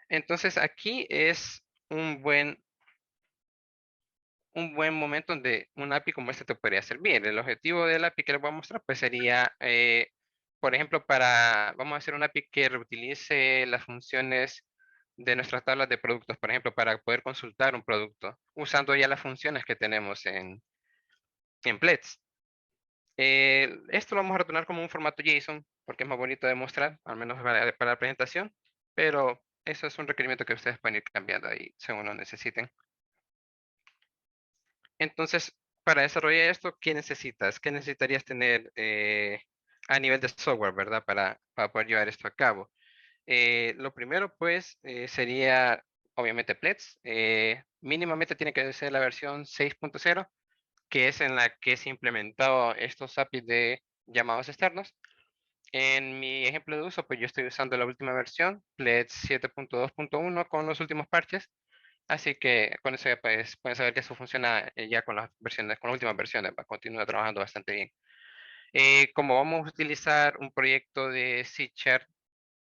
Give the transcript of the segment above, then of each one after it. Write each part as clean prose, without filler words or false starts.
Entonces aquí es un buen momento donde un API como este te podría servir. El objetivo del API que les voy a mostrar pues sería, por ejemplo, vamos a hacer un API que reutilice las funciones de nuestras tablas de productos, por ejemplo, para poder consultar un producto, usando ya las funciones que tenemos en Pledge. Esto lo vamos a retornar como un formato JSON, porque es más bonito de mostrar, al menos para la presentación, pero eso es un requerimiento que ustedes pueden ir cambiando ahí según lo necesiten. Entonces, para desarrollar esto, ¿qué necesitas? ¿Qué necesitarías tener a nivel de software, verdad? Para poder llevar esto a cabo. Lo primero, pues, sería, obviamente, Pledge. Mínimamente tiene que ser la versión 6.0, que es en la que se implementado estos APIs de llamados externos. En mi ejemplo de uso, pues yo estoy usando la última versión, Pledge 7.2.1 con los últimos parches. Así que con eso ya pues, pueden saber que eso funciona ya con las versiones, con las últimas versiones, continúa trabajando bastante bien. Como vamos a utilizar un proyecto de C Sharp,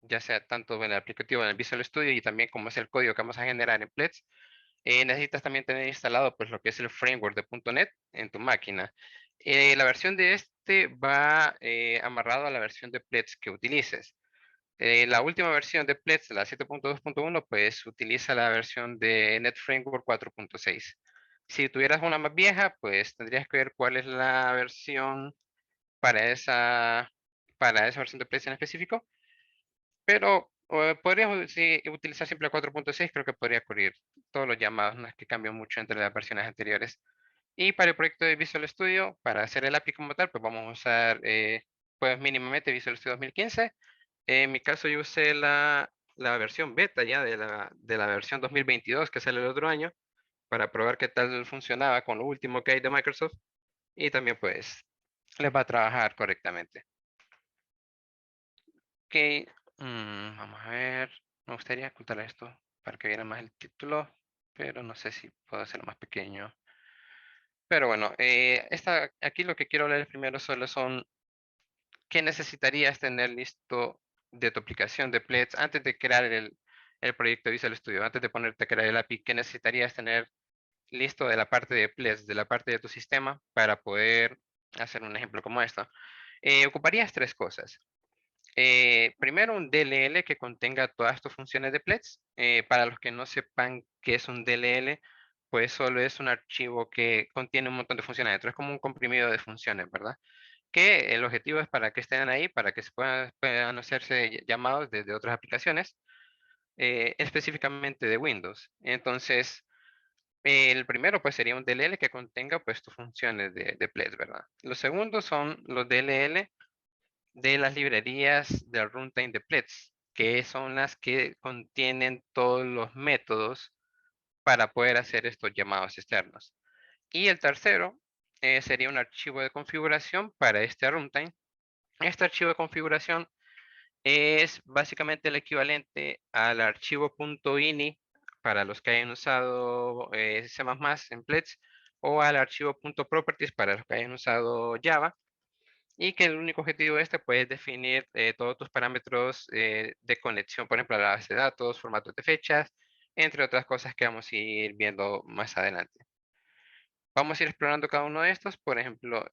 ya sea tanto en el aplicativo, en el Visual Studio y también como es el código que vamos a generar en Pledge, necesitas también tener instalado pues lo que es el framework de .NET en tu máquina. La versión de este va amarrado a la versión de Pledge que utilices. La última versión de Pledge, la 7.2.1, pues utiliza la versión de NetFramework 4.6. Si tuvieras una más vieja, pues tendrías que ver cuál es la versión para esa versión de Pledge en específico. Pero podrías sí, utilizar siempre la 4.6, creo que podría cubrir todos los llamados, no es que cambien mucho entre las versiones anteriores. Y para el proyecto de Visual Studio, para hacer el API como tal, pues vamos a usar pues mínimamente Visual Studio 2015. En mi caso yo usé la versión beta ya de la versión 2022 que sale el otro año para probar qué tal funcionaba con lo último que hay de Microsoft y también pues les va a trabajar correctamente. Ok, vamos a ver, me gustaría ocultar esto para que vieran más el título, pero no sé si puedo hacerlo más pequeño. Pero bueno, aquí lo que quiero hablar primero solo son qué necesitarías tener listo de tu aplicación de Pledge antes de crear el proyecto Visual Studio, antes de ponerte a crear el API, qué necesitarías tener listo de la parte de Pledge, de la parte de tu sistema, para poder hacer un ejemplo como esto. Ocuparías tres cosas. Primero, un DLL que contenga todas tus funciones de Pledge. Para los que no sepan qué es un DLL, pues solo es un archivo que contiene un montón de funciones dentro. Es como un comprimido de funciones, ¿verdad? Que el objetivo es para que estén ahí, para que puedan hacerse llamados desde otras aplicaciones, específicamente de Windows. Entonces, el primero pues sería un DLL que contenga pues tus funciones de Pledge, ¿verdad? Los segundos son los DLL de las librerías del runtime de Pledge, que son las que contienen todos los métodos para poder hacer estos llamados externos. Y el tercero sería un archivo de configuración para este runtime. Este archivo de configuración es básicamente el equivalente al archivo .ini para los que hayan usado C++ en Pledge o al archivo .properties para los que hayan usado Java y que el único objetivo de este pues, es definir todos tus parámetros de conexión, por ejemplo, a la base de datos, formatos de fechas, entre otras cosas que vamos a ir viendo más adelante. Vamos a ir explorando cada uno de estos. Por ejemplo,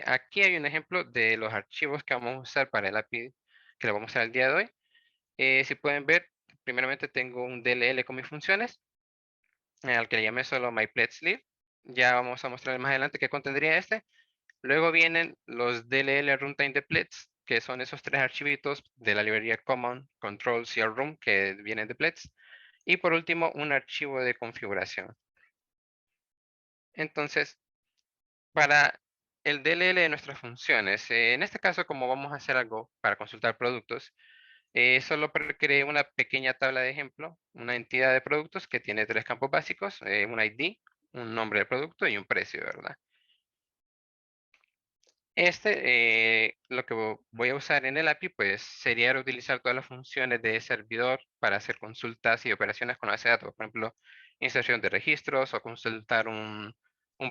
aquí hay un ejemplo de los archivos que vamos a usar para el API que lo vamos a usar el día de hoy. Si pueden ver, primeramente tengo un DLL con mis funciones, al que le llamé solo myPledgeLib. Ya vamos a mostrar más adelante qué contendría este. Luego vienen los DLL runtime de Pledge, que son esos tres archivitos de la librería common control CRUM que vienen de Pledge. Y por último, un archivo de configuración. Entonces, para el DLL de nuestras funciones, en este caso, como vamos a hacer algo para consultar productos, solo creé una pequeña tabla de ejemplo, una entidad de productos que tiene tres campos básicos, un ID, un nombre de producto y un precio, ¿verdad? Lo que voy a usar en el API, pues sería utilizar todas las funciones de servidor para hacer consultas y operaciones con la base de datos. Por ejemplo, inserción de registros o consultar un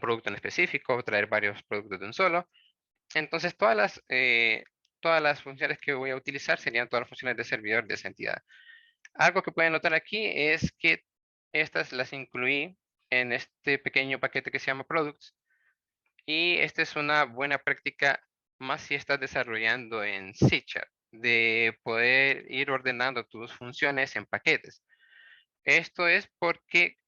producto en específico, traer varios productos de un solo. Entonces, todas las funciones que voy a utilizar serían todas las funciones de servidor de esa entidad. Algo que pueden notar aquí es que estas las incluí en este pequeño paquete que se llama products, y esta es una buena práctica más si estás desarrollando en C#, de poder ir ordenando tus funciones en paquetes. Esto es porque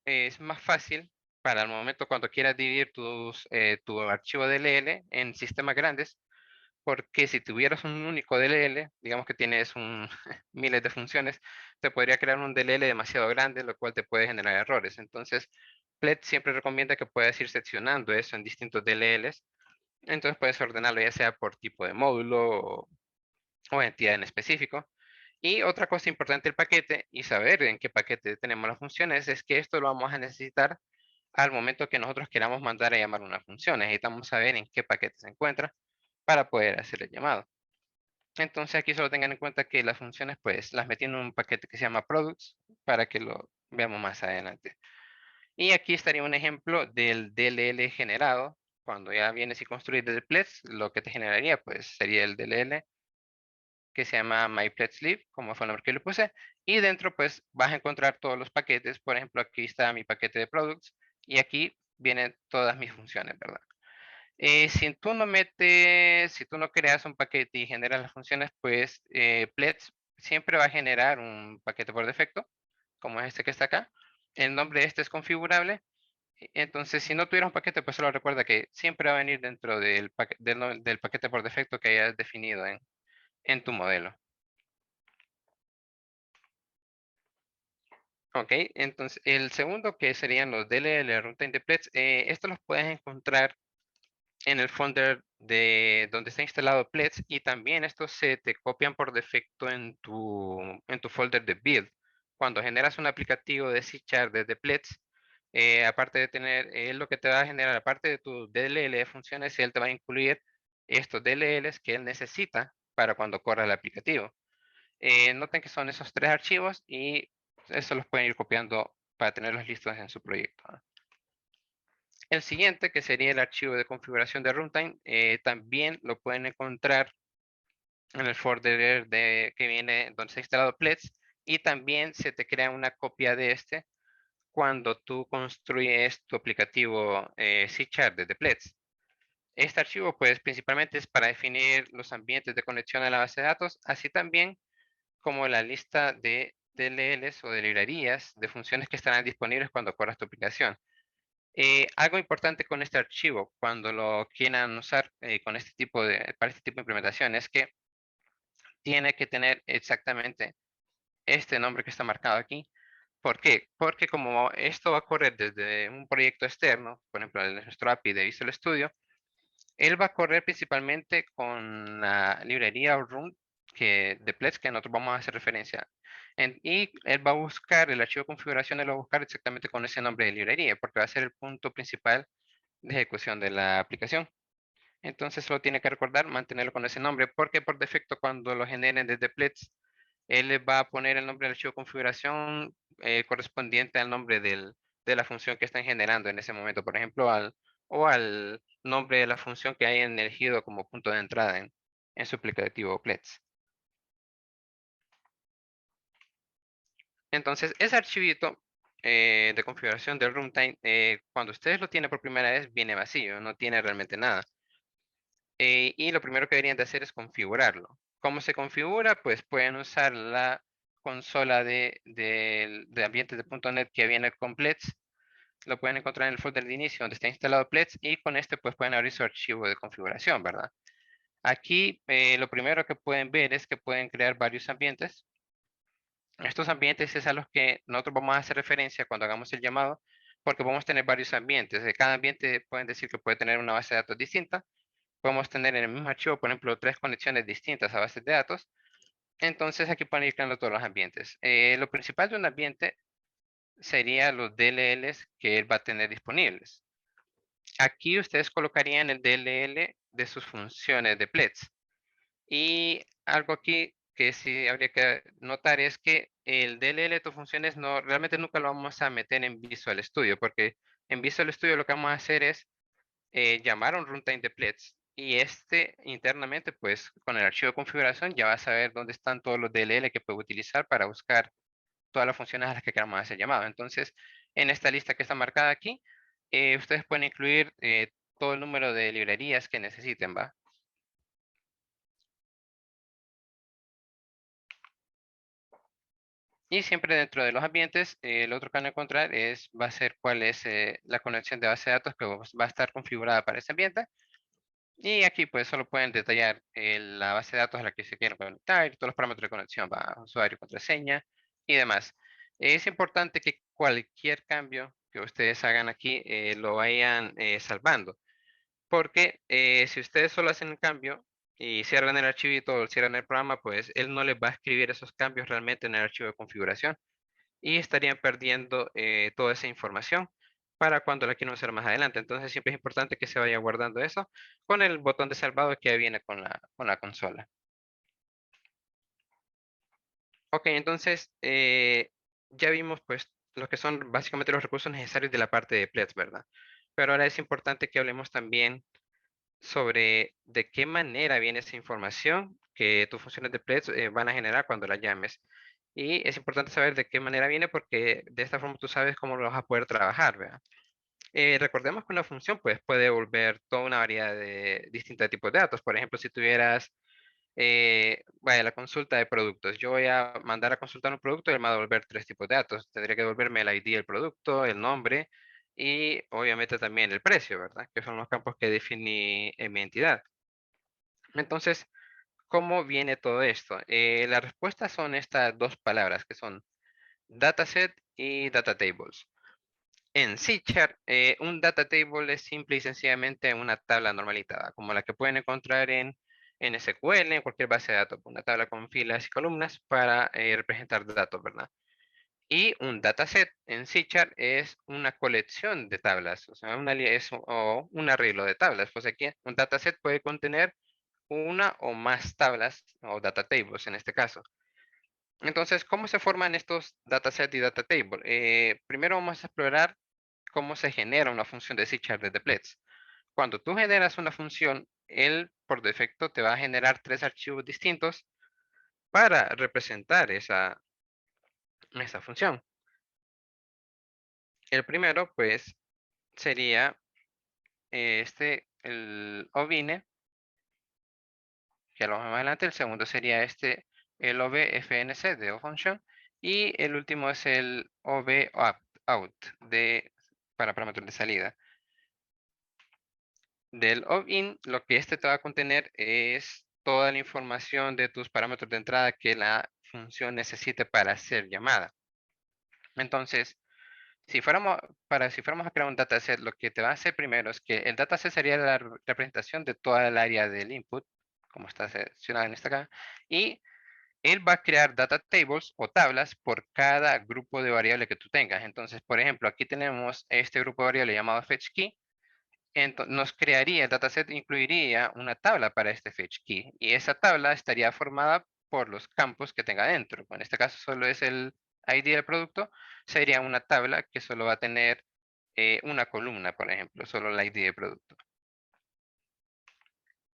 es más fácil para el momento cuando quieras dividir tu archivo DLL en sistemas grandes, porque si tuvieras un único DLL, digamos que tienes miles de funciones, te podría crear un DLL demasiado grande, lo cual te puede generar errores. Entonces, Plet siempre recomienda que puedas ir seccionando eso en distintos DLLs. Entonces puedes ordenarlo ya sea por tipo de módulo o entidad en específico. Y otra cosa importante del paquete y saber en qué paquete tenemos las funciones es que esto lo vamos a necesitar al momento que nosotros queramos mandar a llamar una función. Necesitamos saber en qué paquete se encuentra para poder hacer el llamado. Entonces aquí solo tengan en cuenta que las funciones pues las metí en un paquete que se llama products para que lo veamos más adelante. Y aquí estaría un ejemplo del DLL generado. Cuando ya vienes y construyes desde Plex, lo que te generaría pues sería el DLL que se llama myPletSlib, como fue el nombre que le puse. Y dentro pues vas a encontrar todos los paquetes. Por ejemplo, aquí está mi paquete de products y aquí vienen todas mis funciones, ¿verdad? Si tú no creas un paquete y generas las funciones, pues Plex siempre va a generar un paquete por defecto, como es este que está acá. El nombre de este es configurable. Entonces, si no tuviera un paquete, pues solo recuerda que siempre va a venir dentro del paquete por defecto que hayas definido en tu modelo. Ok, entonces el segundo que serían los DLL Runtime de Plex, estos los puedes encontrar en el folder de donde está instalado Plex y también estos se te copian por defecto en tu folder de build. Cuando generas un aplicativo de C# desde Plex, aparte de tener, él lo que te va a generar, aparte de tu DLL de funciones, él te va a incluir estos DLLs que él necesita para cuando corra el aplicativo. Noten que son esos tres archivos y eso los pueden ir copiando para tenerlos listos en su proyecto, ¿no? El siguiente, que sería el archivo de configuración de runtime, también lo pueden encontrar en el folder que viene donde se ha instalado Plex y también se te crea una copia de este cuando tú construyes tu aplicativo C# desde Plex. Este archivo, pues, principalmente es para definir los ambientes de conexión a la base de datos, así también como la lista de DLLs o de librerías de funciones que estarán disponibles cuando corras tu aplicación. Algo importante con este archivo, cuando lo quieran usar para este tipo de implementación, es que tiene que tener exactamente este nombre que está marcado aquí. ¿Por qué? Porque como esto va a correr desde un proyecto externo, por ejemplo, el nuestro API de Visual Studio, él va a correr principalmente con la librería o run de Plex que nosotros vamos a hacer referencia. Y él va a buscar el archivo de configuración, él lo va a buscar exactamente con ese nombre de librería, porque va a ser el punto principal de ejecución de la aplicación. Entonces solo tiene que recordar mantenerlo con ese nombre, porque por defecto cuando lo generen desde Plex, él les va a poner el nombre del archivo de configuración correspondiente al nombre de la función que están generando en ese momento, por ejemplo, al nombre de la función que hayan elegido como punto de entrada en su aplicativo Plex. Entonces, ese archivito de configuración del runtime, cuando ustedes lo tienen por primera vez, viene vacío, no tiene realmente nada. Y lo primero que deberían de hacer es configurarlo. ¿Cómo se configura? Pues pueden usar la consola de ambientes de .NET que viene con Plex. Lo pueden encontrar en el folder de inicio donde está instalado Plex y con este pues pueden abrir su archivo de configuración, ¿verdad? Aquí lo primero que pueden ver es que pueden crear varios ambientes. Estos ambientes es a los que nosotros vamos a hacer referencia cuando hagamos el llamado, porque vamos a tener varios ambientes. De cada ambiente pueden decir que puede tener una base de datos distinta. Podemos tener en el mismo archivo, por ejemplo, tres conexiones distintas a bases de datos. Entonces aquí pueden ir creando todos los ambientes. Lo principal de un ambiente sería los DLLs que él va a tener disponibles. Aquí ustedes colocarían el DLL de sus funciones de Plex. Y algo aquí que sí habría que notar es que el DLL de tus funciones no, realmente nunca lo vamos a meter en Visual Studio, porque en Visual Studio lo que vamos a hacer es llamar a un runtime de Plex Y este internamente, pues con el archivo de configuración ya va a saber dónde están todos los DLL que puede utilizar para buscar todas las funciones a las que queramos hacer llamado. Entonces, en esta lista que está marcada aquí, ustedes pueden incluir todo el número de librerías que necesiten, ¿va? Y siempre dentro de los ambientes, el otro que van a encontrar va a ser cuál es la conexión de base de datos que va a estar configurada para ese ambiente. Y aquí pues solo pueden detallar la base de datos a la que se quieren conectar, todos los parámetros de conexión, va, usuario, contraseña y demás. Es importante que cualquier cambio que ustedes hagan aquí lo vayan salvando, porque si ustedes solo hacen un cambio y cierran el archivito o cierran el programa, pues él no les va a escribir esos cambios realmente en el archivo de configuración y estarían perdiendo toda esa información para cuando la quieran usar más adelante. Entonces siempre es importante que se vaya guardando eso con el botón de salvado que viene con la consola. Ok, entonces ya vimos pues lo que son básicamente los recursos necesarios de la parte de Pledge, ¿verdad? Pero ahora es importante que hablemos también sobre de qué manera viene esa información que tus funciones de Pledge van a generar cuando la llames. Y es importante saber de qué manera viene porque de esta forma tú sabes cómo lo vas a poder trabajar, ¿verdad? Recordemos que una función pues, puede devolver toda una variedad de distintos tipos de datos. Por ejemplo, si tuvieras vaya, la consulta de productos. Yo voy a mandar a consultar un producto y él me va a devolver tres tipos de datos. Tendría que devolverme el ID del producto, el nombre y obviamente también el precio, ¿verdad? Que son los campos que definí en mi entidad. Entonces, ¿cómo viene todo esto? La respuesta son estas dos palabras que son dataset y data tables. En C#, un data table es simple y sencillamente una tabla normalita, ¿va? Como la que pueden encontrar en SQL, en cualquier base de datos, una tabla con filas y columnas para representar datos, ¿verdad? Y un dataset en C# es una colección de tablas, o sea, o un arreglo de tablas. Pues aquí un dataset puede contener una o más tablas o data tables en este caso. Entonces, ¿cómo se forman estos dataset y data table? Primero vamos a explorar cómo se genera una función de C# desde Pledge. Cuando tú generas una función, él por defecto te va a generar tres archivos distintos para representar esa función. El primero, pues, sería el obine, que lo vemos más adelante. El segundo sería el obfnc de ofunction. Y el último es el obout para parámetros de salida. Del opt-in, lo que este te va a contener es toda la información de tus parámetros de entrada que la función necesite para ser llamada. Entonces, si fuéramos a crear un dataset, lo que te va a hacer primero es que el dataset sería la representación de toda el área del input, como está seleccionado en esta acá, y él va a crear data tables o tablas por cada grupo de variable que tú tengas. Entonces, por ejemplo, aquí tenemos este grupo de variable llamado fetchKey, nos crearía, el dataset incluiría una tabla para este fetch key y esa tabla estaría formada por los campos que tenga dentro. En este caso solo es el ID del producto, sería una tabla que solo va a tener una columna, por ejemplo, solo el ID del producto.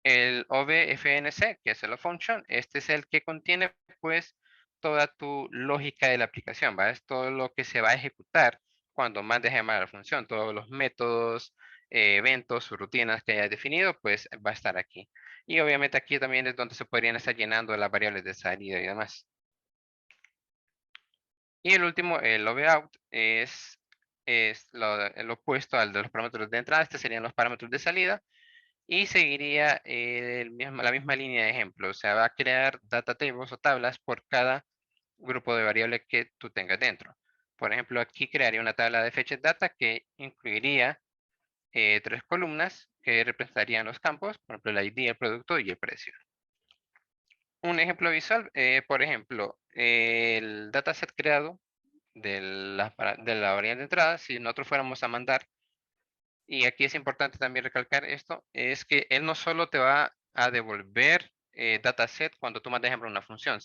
El obfnc, que es el function, este es el que contiene pues toda tu lógica de la aplicación, ¿va? Es todo lo que se va a ejecutar cuando mandes a llamar a la función, todos los métodos, eventos o rutinas que hayas definido, pues va a estar aquí. Y obviamente aquí también es donde se podrían estar llenando las variables de salida y demás. Y el último, el obout, es el opuesto al de los parámetros de entrada. Este serían los parámetros de salida y seguiría la misma línea de ejemplo. O sea, va a crear data tables o tablas por cada grupo de variables que tú tengas dentro. Por ejemplo, aquí crearía una tabla de fetched data que incluiría tres columnas que representarían los campos, por ejemplo, el ID, el producto y el precio. Un ejemplo visual, por ejemplo, el dataset creado de la variable de entrada, si nosotros fuéramos a mandar, y aquí es importante también recalcar esto, es que él no solo te va a devolver dataset cuando tú mandas, ejemplo, una función,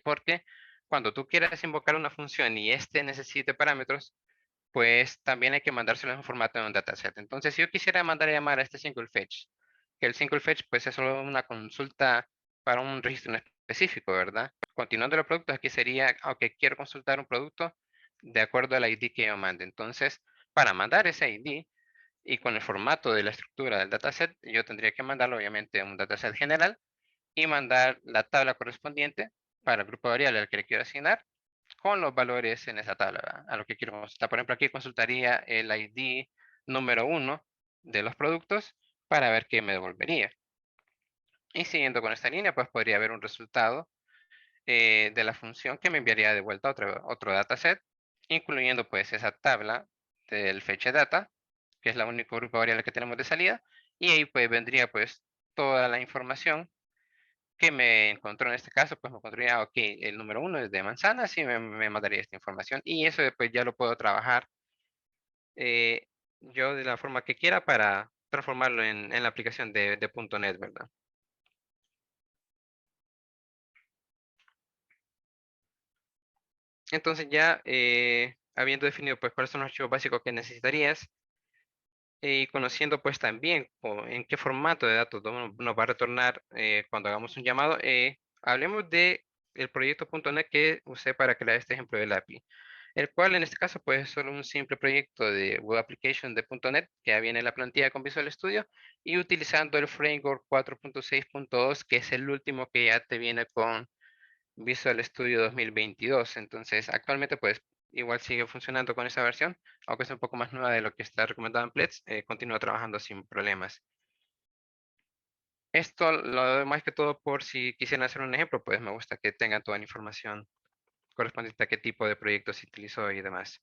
porque cuando tú quieras invocar una función y este necesite parámetros, pues también hay que mandárselo en formato de un dataset. Entonces, si yo quisiera mandar a llamar a este single fetch que el single fetch pues es solo una consulta para un registro en específico, ¿verdad? Continuando los productos, aquí sería, aunque quiero consultar un producto de acuerdo al ID que yo mande. Entonces, para mandar ese ID y con el formato de la estructura del dataset, yo tendría que mandarlo obviamente a un dataset general y mandar la tabla correspondiente para el grupo de variables al que le quiero asignar con los valores en esa tabla, ¿verdad? A lo que quiero consultar. Por ejemplo, aquí consultaría el ID número 1 de los productos para ver qué me devolvería. Y siguiendo con esta línea, pues podría haber un resultado de la función que me enviaría de vuelta otro dataset, incluyendo pues esa tabla del fetch data, que es la única grupo de variables que tenemos de salida, y ahí pues vendría pues toda la información que me encontró en este caso, pues me encontraría, ok, el número 1 es de manzanas y me mandaría esta información. Y eso después ya lo puedo trabajar eh, yo de la forma que quiera para transformarlo en la aplicación de .NET, ¿verdad? Entonces ya habiendo definido pues cuáles son los archivos básicos que necesitarías y conociendo pues también en qué formato de datos nos va a retornar cuando hagamos un llamado, hablemos de el proyecto .NET que usé para crear este ejemplo del API, el cual en este caso pues es solo un simple proyecto de Web Application de .NET que ya viene en la plantilla con Visual Studio y utilizando el framework 4.6.2 que es el último que ya te viene con Visual Studio 2022. Entonces, actualmente, pues, igual sigue funcionando con esa versión, aunque es un poco más nueva de lo que está recomendado en Plex, continúa trabajando sin problemas. Esto lo doy más que todo por si quisieran hacer un ejemplo, pues me gusta que tengan toda la información correspondiente a qué tipo de proyecto se utilizó y demás.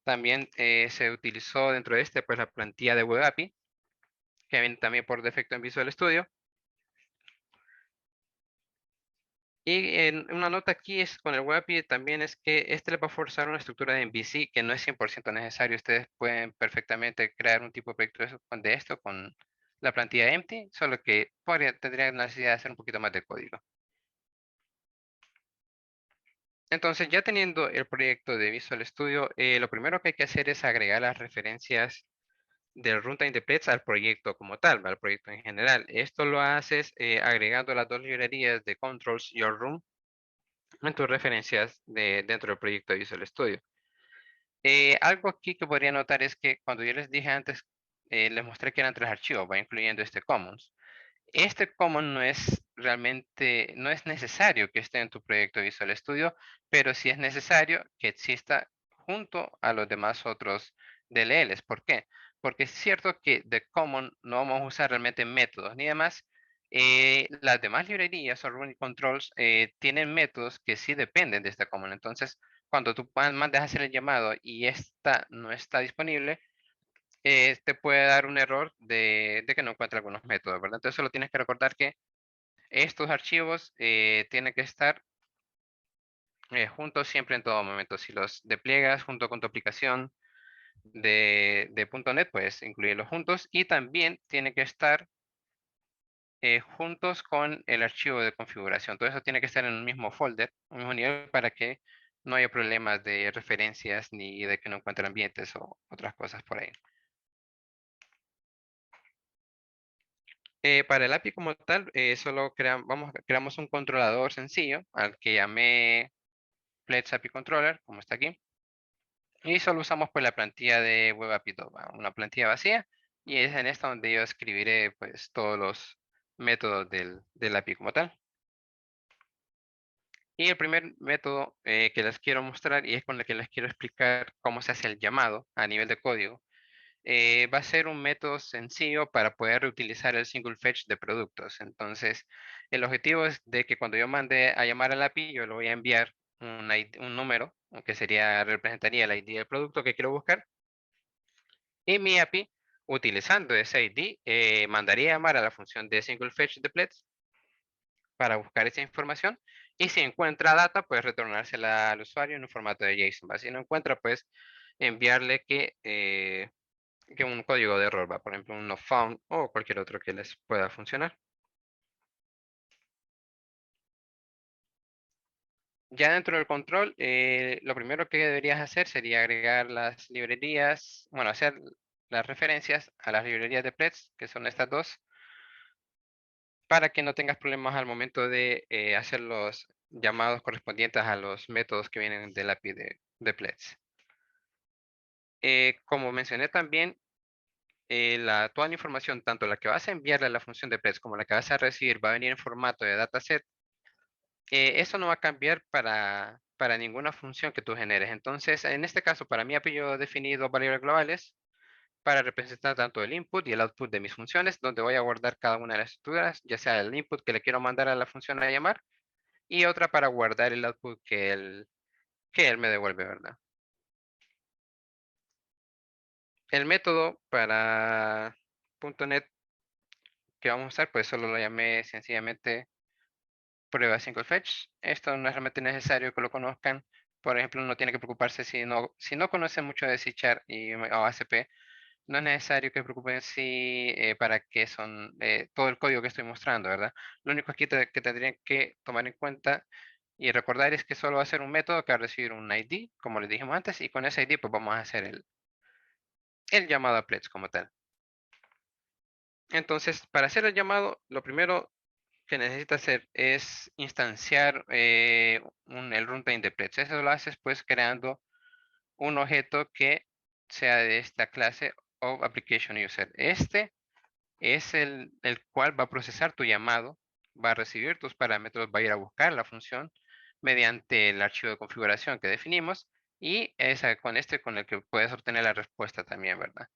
También se utilizó dentro de este, pues, la plantilla de Web API, que viene también por defecto en Visual Studio. Y una nota aquí es con el Web API también es que este le va a forzar una estructura de MVC que no es 100% necesario. Ustedes pueden perfectamente crear un tipo de proyecto de esto con la plantilla empty, solo que tendría necesidad de hacer un poquito más de código. Entonces, ya teniendo el proyecto de Visual Studio, lo primero que hay que hacer es agregar las referencias del runtime de Plex al proyecto como tal, al proyecto en general. Esto lo haces agregando las dos librerías de controls your room en tus referencias dentro del proyecto de Visual Studio. Algo aquí que podría notar es que cuando yo les dije antes, les mostré que eran tres archivos, va incluyendo este commons. Este common no es realmente, no es necesario que esté en tu proyecto Visual Studio, pero sí es necesario que exista junto a los demás otros DLLs. ¿Por qué? Porque es cierto que de common no vamos a usar realmente métodos ni demás. Las demás librerías o running controls tienen métodos que sí dependen de esta common. Entonces, cuando tú mandes a hacer el llamado y esta no está disponible, te puede dar un error de que no encuentra algunos métodos, ¿verdad? Entonces solo tienes que recordar que estos archivos tienen que estar juntos siempre en todo momento. Si los despliegas junto con tu aplicación de .NET, pues incluirlos juntos y también tiene que estar juntos con el archivo de configuración. Todo eso tiene que estar en un mismo folder, un mismo nivel para que no haya problemas de referencias ni de que no encuentren ambientes o otras cosas por ahí. Para el API como tal, solo creamos un controlador sencillo al que llamé Flex API Controller, como está aquí, y solo usamos pues la plantilla de Web API 2, ¿va? Una plantilla vacía, y es en esta donde yo escribiré pues todos los métodos del API como tal. Y el primer método que les quiero mostrar y es con el que les quiero explicar cómo se hace el llamado a nivel de código va a ser un método sencillo para poder reutilizar el single fetch de productos. Entonces, el objetivo es de que cuando yo mande a llamar al API, yo le voy a enviar un número, que representaría el ID del producto que quiero buscar, y mi API, utilizando ese ID, mandaría a llamar a la función de single fetch de Plex para buscar esa información. Y si encuentra data, pues retornársela al usuario en un formato de JSON. ¿Va? Si no encuentra, pues enviarle que un código de error, va, por ejemplo, un not found o cualquier otro que les pueda funcionar. Ya dentro del control, lo primero que deberías hacer sería agregar las librerías, bueno, hacer las referencias a las librerías de Plex, que son estas dos, para que no tengas problemas al momento de hacer los llamados correspondientes a los métodos que vienen del API de Pledge. Como mencioné también, toda la información, tanto la que vas a enviarle a la función de Pledge como la que vas a recibir, va a venir en formato de dataset. Eso no va a cambiar para ninguna función que tú generes. Entonces, en este caso, para mí yo definí dos variables globales para representar tanto el input y el output de mis funciones, donde voy a guardar cada una de las estructuras, ya sea el input que le quiero mandar a la función a llamar, y otra para guardar el output que él me devuelve, ¿verdad? El método para .NET que vamos a usar, pues solo lo llamé sencillamente prueba single fetch. Esto no es realmente necesario que lo conozcan. Por ejemplo, no tiene que preocuparse si no conoce mucho de C# o ASP, no es necesario que preocupen si para qué son todo el código que estoy mostrando, ¿verdad? Lo único aquí que tendrían que tomar en cuenta y recordar es que solo va a ser un método que va a recibir un ID, como les dijimos antes, y con ese ID pues vamos a hacer el llamado a pledge como tal. Entonces, para hacer el llamado, lo primero que necesita hacer es instanciar el runtime de pledge. Eso lo haces pues creando un objeto que sea de esta clase of application user. Este es el cual va a procesar tu llamado, va a recibir tus parámetros, va a ir a buscar la función mediante el archivo de configuración que definimos y con el que puedes obtener la respuesta también, ¿verdad?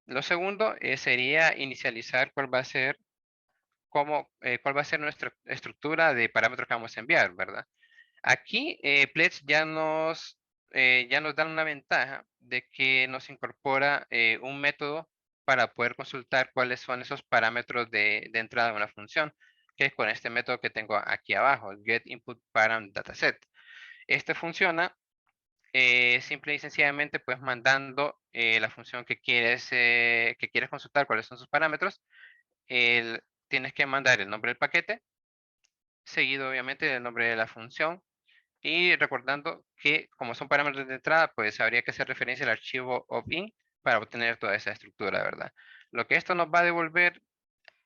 Lo segundo sería inicializar cuál va a ser nuestra estructura de parámetros que vamos a enviar, ¿verdad? Aquí Pledge ya nos da una ventaja de que nos incorpora un método para poder consultar cuáles son esos parámetros de entrada de una función, que es con este método que tengo aquí abajo, el getInputParamDataset. Este funciona simple y sencillamente pues mandando la función que quieres consultar cuáles son sus parámetros. Tienes que mandar el nombre del paquete, seguido obviamente del nombre de la función. Y recordando que como son parámetros de entrada, pues habría que hacer referencia al archivo of_in para obtener toda esa estructura, ¿verdad? Lo que esto nos va a devolver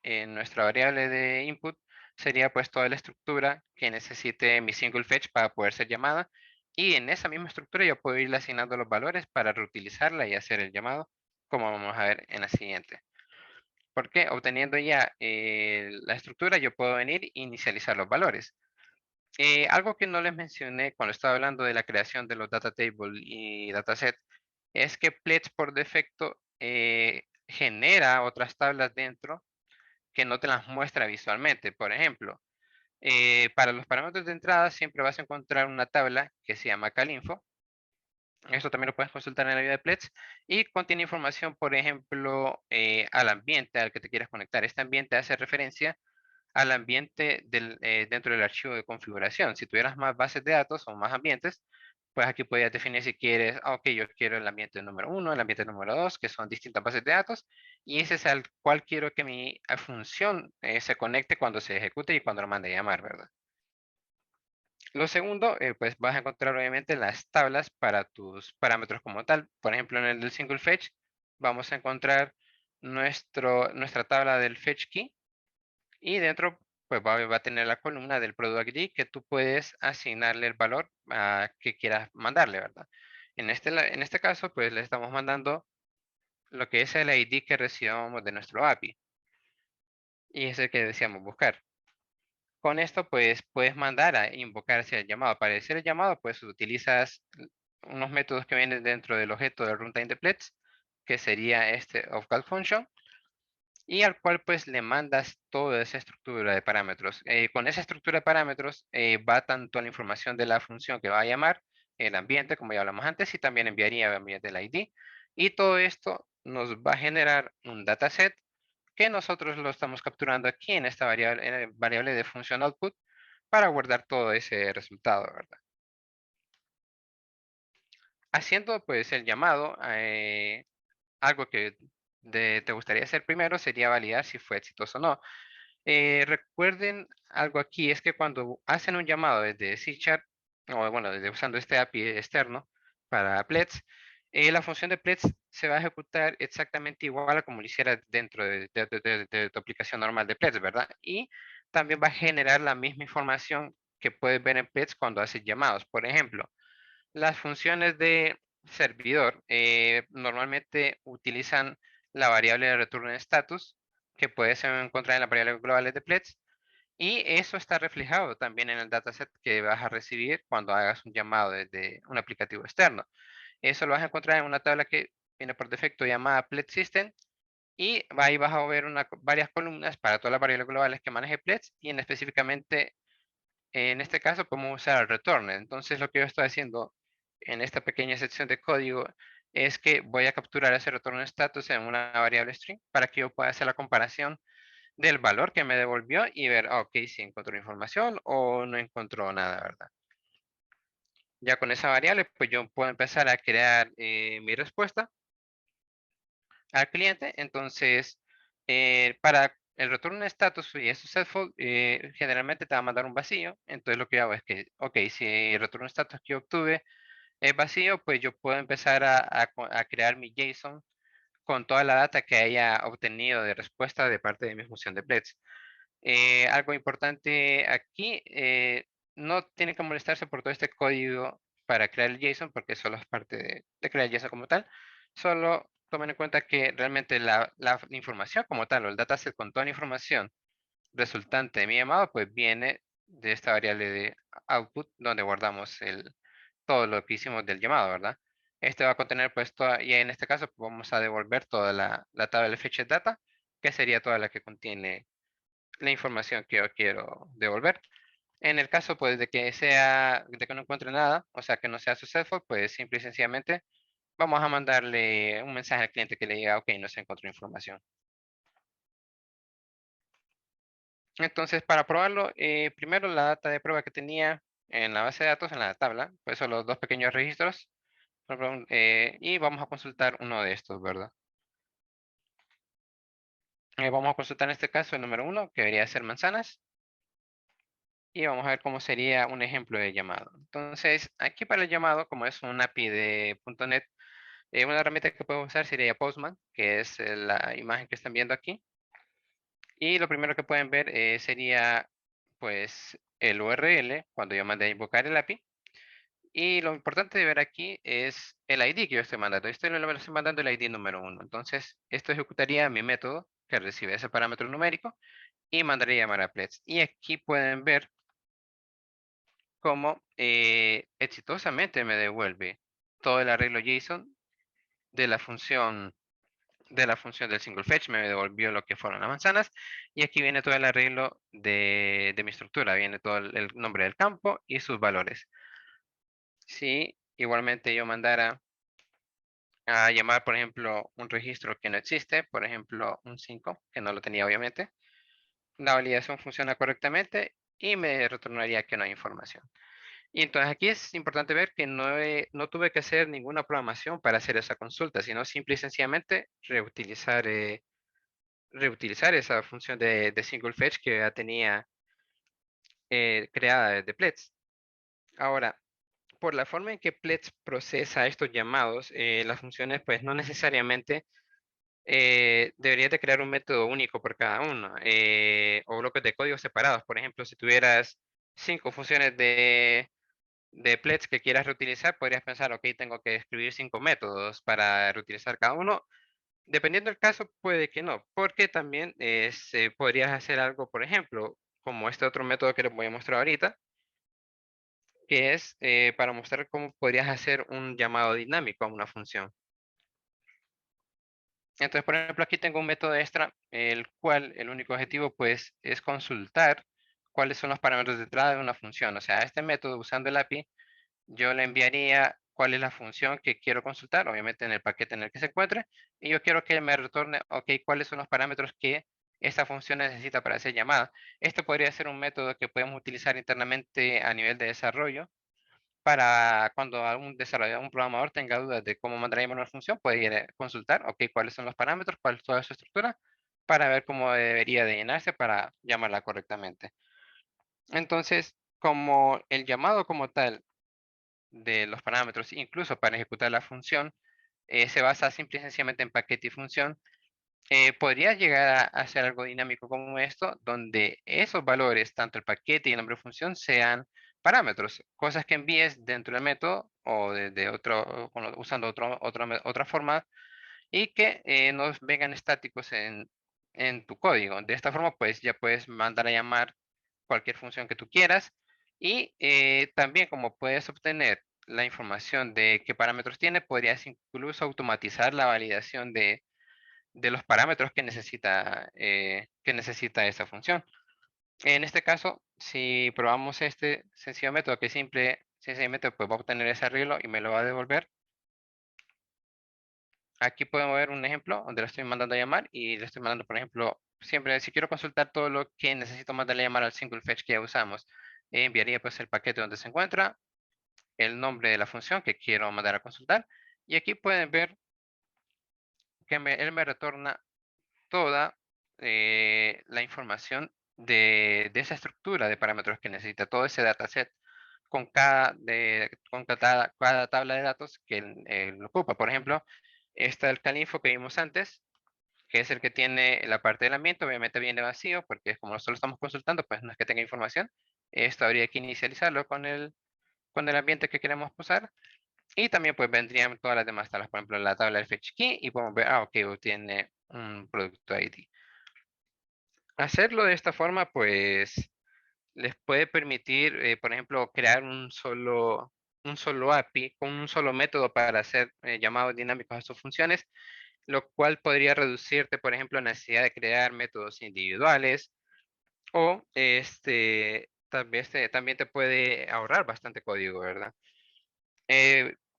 en nuestra variable de input sería pues toda la estructura que necesite mi single fetch para poder ser llamada. Y en esa misma estructura yo puedo irle asignando los valores para reutilizarla y hacer el llamado, como vamos a ver en la siguiente. Porque obteniendo ya la estructura, yo puedo venir e inicializar los valores. Algo que no les mencioné cuando estaba hablando de la creación de los data table y dataset es que Pledge por defecto genera otras tablas dentro que no te las muestra visualmente. Por ejemplo, para los parámetros de entrada siempre vas a encontrar una tabla que se llama calinfo. Esto también lo puedes consultar en la vida de Pledge y contiene información, por ejemplo, al ambiente al que te quieras conectar. Este ambiente hace referencia al ambiente dentro del archivo de configuración. Si tuvieras más bases de datos o más ambientes, pues aquí podrías definir si quieres, ok, yo quiero el ambiente número 1, el ambiente número 2, que son distintas bases de datos, y ese es al cual quiero que mi función se conecte cuando se ejecute y cuando lo mande a llamar, ¿verdad? Lo segundo, pues vas a encontrar obviamente las tablas para tus parámetros como tal. Por ejemplo, en el del single fetch, vamos a encontrar nuestra tabla del fetch key, y dentro pues va a tener la columna del product ID que tú puedes asignarle el valor que quieras mandarle, ¿verdad? En este caso, pues le estamos mandando lo que es el ID que recibamos de nuestro API. Y es el que deseamos buscar. Con esto, pues puedes mandar a invocar hacia el llamado. Para hacer el llamado, pues utilizas unos métodos que vienen dentro del objeto de runtime de Pledge, que sería este of_call_function, y al cual pues le mandas toda esa estructura de parámetros. Con esa estructura de parámetros va tanto la información de la función que va a llamar, el ambiente, como ya hablamos antes, y también enviaría el ambiente del ID. Y todo esto nos va a generar un dataset que nosotros lo estamos capturando aquí en esta variable de función output para guardar todo ese resultado, ¿verdad? Haciendo pues el llamado, algo que te gustaría hacer primero sería validar si fue exitoso o no. Recuerden algo aquí, es que cuando hacen un llamado desde C#, o bueno, desde usando este API externo para Pledge, La función de pledge se va a ejecutar exactamente igual a como lo hiciera dentro de tu aplicación normal de pledge, ¿verdad? Y también va a generar la misma información que puedes ver en pledge cuando haces llamados. Por ejemplo, las funciones de servidor normalmente utilizan la variable de return status que puedes encontrar en las variables globales de pledge, y eso está reflejado también en el dataset que vas a recibir cuando hagas un llamado desde un aplicativo externo. Eso lo vas a encontrar en una tabla que viene por defecto llamada Pledge System, y ahí vas a ver varias columnas para todas las variables globales que maneje Pledge, y específicamente en este caso podemos usar el return. Entonces lo que yo estoy haciendo en esta pequeña sección de código es que voy a capturar ese return status en una variable string para que yo pueda hacer la comparación del valor que me devolvió y ver, ok, si encontró información o no encontró nada, ¿verdad? Ya con esa variable, pues yo puedo empezar a crear mi respuesta al cliente. Entonces, para el return status y successful, generalmente te va a mandar un vacío. Entonces, lo que hago es que, ok, si el return status que yo obtuve es vacío, pues yo puedo empezar a crear mi JSON con toda la data que haya obtenido de respuesta de parte de mi función de Pledge. Algo importante aquí, no tiene que molestarse por todo este código para crear el JSON, porque solo es parte de crear el JSON como tal. Solo tomen en cuenta que realmente la información como tal, o el dataset con toda la información resultante de mi llamado, pues viene de esta variable de output, donde guardamos todo lo que hicimos del llamado, ¿verdad? Este va a contener pues toda, y en este caso pues, vamos a devolver toda la tabla de fetch data, que sería toda la que contiene la información que yo quiero devolver. En el caso, pues, de que no encuentre nada, o sea, que no sea successful, pues, simple y sencillamente vamos a mandarle un mensaje al cliente que le diga, ok, no se encontró información. Entonces, para probarlo, primero la data de prueba que tenía en la base de datos, en la tabla, pues son los dos pequeños registros, y vamos a consultar uno de estos, ¿verdad? Vamos a consultar en este caso el número uno, que debería ser manzanas. Y vamos a ver cómo sería un ejemplo de llamado. Entonces, aquí para el llamado, como es un API de .NET, una herramienta que podemos usar sería Postman, que es la imagen que están viendo aquí. Y lo primero que pueden ver sería pues el URL cuando yo mande a invocar el API. Y lo importante de ver aquí es el ID que yo estoy mandando. Lo estoy mandando el ID número uno. Entonces, esto ejecutaría mi método que recibe ese parámetro numérico y mandaría llamar a Pledge. Y aquí pueden ver cómo exitosamente me devuelve todo el arreglo JSON de la función del single fetch, me devolvió lo que fueron las manzanas, y aquí viene todo el arreglo de mi estructura, viene todo el nombre del campo y sus valores. Si igualmente yo mandara a llamar, por ejemplo, un registro que no existe, por ejemplo, un 5 que no lo tenía obviamente, la validación funciona correctamente y me retornaría que no hay información. Y entonces aquí es importante ver que no tuve que hacer ninguna programación para hacer esa consulta, sino simple y sencillamente reutilizar esa función de single fetch que ya tenía creada desde Pledge. Ahora, por la forma en que Pledge procesa estos llamados, las funciones pues no necesariamente deberías de crear un método único por cada uno, o bloques de código separados. Por ejemplo, si tuvieras 5 funciones de pledge que quieras reutilizar, podrías pensar, ok, tengo que escribir 5 métodos para reutilizar cada uno. Dependiendo del caso, puede que no, porque también podrías hacer algo, por ejemplo, como este otro método que les voy a mostrar ahorita, que es para mostrar cómo podrías hacer un llamado dinámico a una función. Entonces, por ejemplo, aquí tengo un método extra, el cual el único objetivo pues es consultar cuáles son los parámetros de entrada de una función. O sea, a este método usando el API yo le enviaría cuál es la función que quiero consultar, obviamente en el paquete en el que se encuentre, y yo quiero que me retorne, ok, cuáles son los parámetros que esta función necesita para hacer llamada. Esto podría ser un método que podemos utilizar internamente a nivel de desarrollo para cuando algún desarrollador, un programador tenga dudas de cómo mandar a llamar una función, puede ir a consultar, ok, cuáles son los parámetros, cuál es toda su estructura, para ver cómo debería de llenarse para llamarla correctamente. Entonces, como el llamado como tal de los parámetros, incluso para ejecutar la función, se basa simple y sencillamente en paquete y función, podría llegar a hacer algo dinámico como esto, donde esos valores, tanto el paquete y el nombre de función, sean parámetros, cosas que envíes dentro del método o de otro, usando otra forma y que no vengan estáticos en tu código. De esta forma, pues ya puedes mandar a llamar cualquier función que tú quieras y también como puedes obtener la información de qué parámetros tiene, podrías incluso automatizar la validación de los parámetros que necesita esa función. En este caso, si probamos este sencillo método que sencillamente pues va a obtener ese arreglo y me lo va a devolver. Aquí podemos ver un ejemplo donde lo estoy mandando a llamar y le estoy mandando, por ejemplo, siempre si quiero consultar todo lo que necesito mandarle a llamar al single fetch que ya usamos, enviaría pues el paquete donde se encuentra, el nombre de la función que quiero mandar a consultar y aquí pueden ver que él me retorna toda la información de esa estructura de parámetros que necesita, todo ese dataset con cada tabla de datos que él ocupa. Por ejemplo, está el calinfo que vimos antes, que es el que tiene la parte del ambiente, obviamente viene vacío, porque como nosotros estamos consultando, pues no es que tenga información. Esto habría que inicializarlo con el ambiente que queremos usar. Y también pues vendrían todas las demás tablas, por ejemplo, la tabla del fetch key y podemos ver, ok, tiene un producto ID. Hacerlo de esta forma, pues les puede permitir, por ejemplo, crear un solo API con un solo método para hacer llamados dinámicos a sus funciones, lo cual podría reducirte, por ejemplo, la necesidad de crear métodos individuales o también te puede ahorrar bastante código, ¿verdad?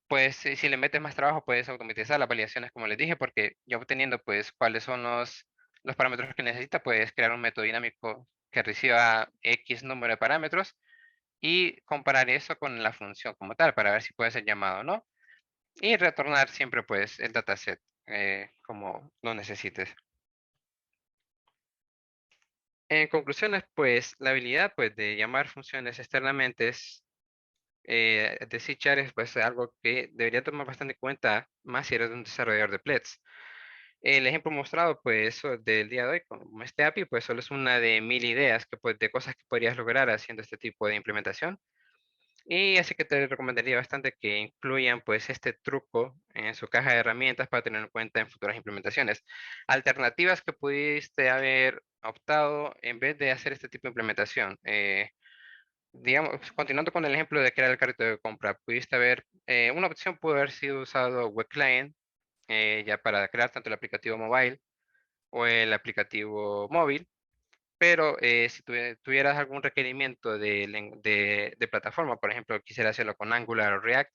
Pues si le metes más trabajo, puedes automatizar las validaciones, como les dije, porque ya obteniendo pues cuáles son los parámetros que necesita, puedes crear un método dinámico que reciba X número de parámetros y comparar eso con la función como tal para ver si puede ser llamado o no y retornar siempre pues el dataset como lo necesites. En conclusiones, pues la habilidad pues de llamar funciones externamente de C# es pues algo que debería tomar bastante en cuenta más si eres un desarrollador de Plets. El ejemplo mostrado pues del día de hoy como este API pues solo es una de 1000 ideas de cosas que podrías lograr haciendo este tipo de implementación. Y así que te recomendaría bastante que incluyan pues este truco en su caja de herramientas para tener en cuenta en futuras implementaciones. Alternativas que pudiste haber optado en vez de hacer este tipo de implementación. Digamos, continuando con el ejemplo de crear el carrito de compra, pudiste haber, una opción pudo haber sido usado Web Client ya para crear tanto el aplicativo mobile o el aplicativo móvil. Pero si tuvieras algún requerimiento de plataforma, por ejemplo, quisiera hacerlo con Angular o React,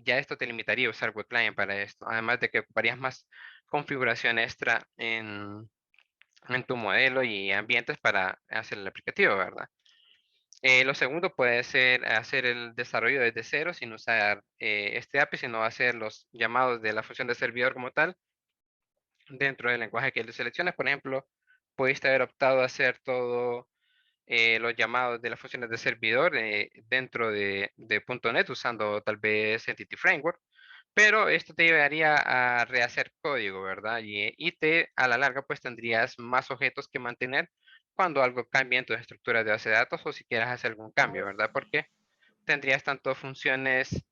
ya esto te limitaría a usar Web Client para esto. Además de que ocuparías más configuración extra en tu modelo y ambientes para hacer el aplicativo, ¿verdad? Lo segundo puede ser hacer el desarrollo desde cero sin usar este API, sino hacer los llamados de la función de servidor como tal dentro del lenguaje que le selecciones. Por ejemplo, pudiste haber optado a hacer todo los llamados de las funciones de servidor dentro de .NET usando tal vez Entity Framework, pero esto te llevaría a rehacer código, ¿verdad? Y a la larga pues tendrías más objetos que mantener cuando algo cambie en tu estructura de base de datos o si quieras hacer algún cambio, ¿verdad? Porque tendrías tanto funciones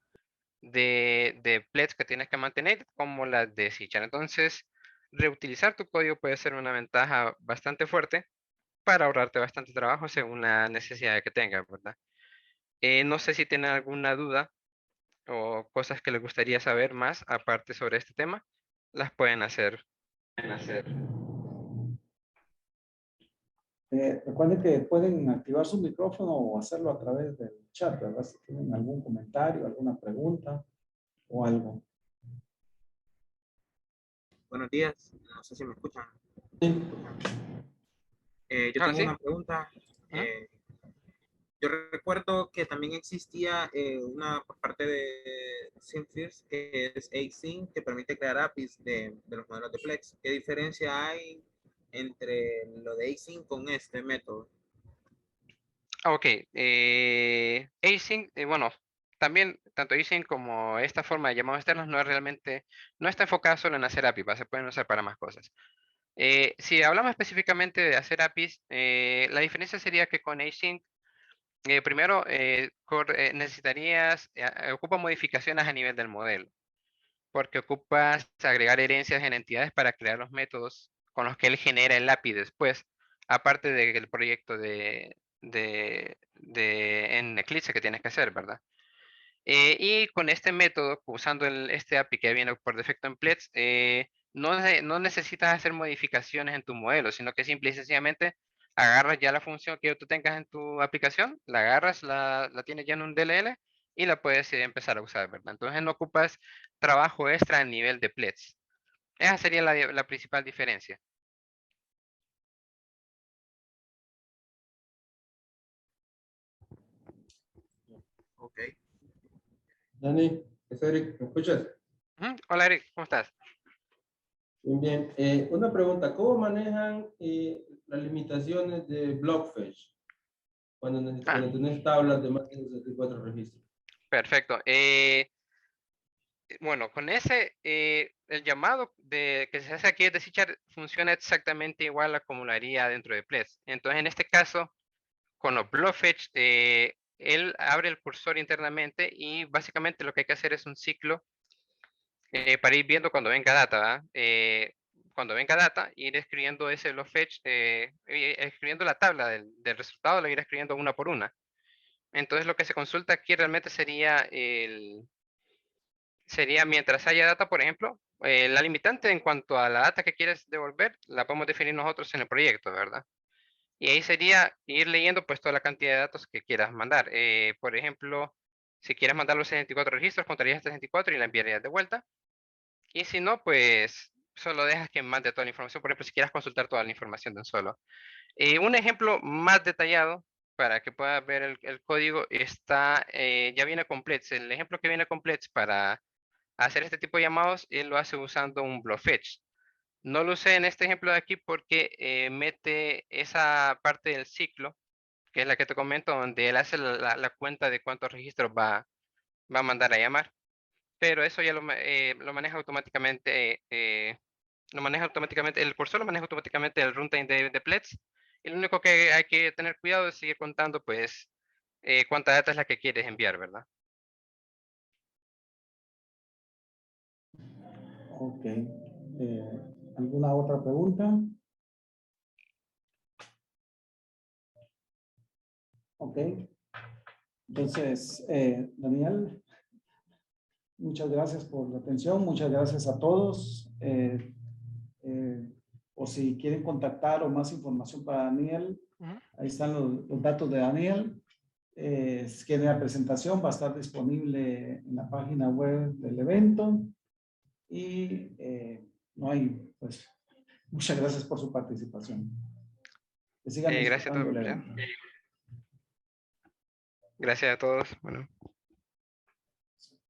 de Pledge que tienes que mantener como las de C#. Entonces, reutilizar tu código puede ser una ventaja bastante fuerte para ahorrarte bastante trabajo según la necesidad que tengas, ¿verdad? No sé si tienen alguna duda o cosas que les gustaría saber más aparte sobre este tema, las pueden hacer. Recuerden que pueden activar su micrófono o hacerlo a través del chat, ¿verdad? Si tienen algún comentario, alguna pregunta o algo. Buenos días, no sé si me escuchan. Sí. Yo Ahora tengo sí. una pregunta. Ujú. Yo recuerdo que también existía una por parte de Synfirst que es async, que permite crear APIs de los modelos de Plex. ¿Qué diferencia hay entre lo de async con este método? Ok. Async, bueno, también, tanto async como esta forma de llamados externos no está enfocada solo en hacer APIs, se pueden usar para más cosas. Si hablamos específicamente de hacer APIs, la diferencia sería que con async, primero necesitarías, ocupa modificaciones a nivel del modelo, porque ocupas agregar herencias en entidades para crear los métodos con los que él genera el API después, aparte del proyecto en Eclipse que tienes que hacer, ¿verdad? Y con este método, usando este API que viene por defecto en Pletz, no necesitas hacer modificaciones en tu modelo, sino que simple y sencillamente agarras ya la función que tú tengas en tu aplicación, la agarras, la tienes ya en un DLL y la puedes empezar a usar, ¿verdad? Entonces no ocupas trabajo extra a nivel de Pletz. Esa sería la principal diferencia. Ok. Dani, es Eric, ¿me escuchas? Hola Eric, ¿cómo estás? Bien, bien. Una pregunta, ¿cómo manejan las limitaciones de Blockfetch cuando tenés tablas de más de 64 registros? Perfecto. Bueno, con ese, el llamado que se hace aquí de C# funciona exactamente igual a como lo haría dentro de Pletz. Entonces, en este caso, con los BlockFetch, él abre el cursor internamente y básicamente lo que hay que hacer es un ciclo para ir viendo cuando venga data, ¿verdad? Cuando venga data, ir escribiendo ese BlockFetch, escribiendo la tabla del resultado, lo ir escribiendo una por una. Entonces, lo que se consulta aquí realmente sería mientras haya data, por ejemplo, la limitante en cuanto a la data que quieres devolver, la podemos definir nosotros en el proyecto, ¿verdad? Y ahí sería ir leyendo pues toda la cantidad de datos que quieras mandar. Por ejemplo, si quieres mandar los 64 registros, contarías 64 y la enviarías de vuelta. Y si no, pues solo dejas que mande toda la información. Por ejemplo, si quieres consultar toda la información de un solo. Un ejemplo más detallado para que puedas ver el código está, ya viene completo. El ejemplo que viene completo para hacer este tipo de llamados, él lo hace usando un BlockFetch. No lo usé en este ejemplo de aquí porque mete esa parte del ciclo, que es la que te comento, donde él hace la cuenta de cuántos registros va a mandar a llamar. Pero eso ya lo maneja automáticamente, el cursor lo maneja automáticamente el runtime de Pletz. Y lo único que hay que tener cuidado es seguir contando, pues, cuánta data es la que quieres enviar, ¿verdad? Ok. ¿Alguna otra pregunta? Ok. Entonces, Daniel, muchas gracias por la atención, muchas gracias a todos. O si quieren contactar o más información para Daniel, ahí están los datos de Daniel. Si quieren la presentación, va a estar disponible en la página web del evento. Y no hay, pues, muchas gracias por su participación. Que sigan Gracias a disfrutando todos. el evento. Gracias a todos. Bueno.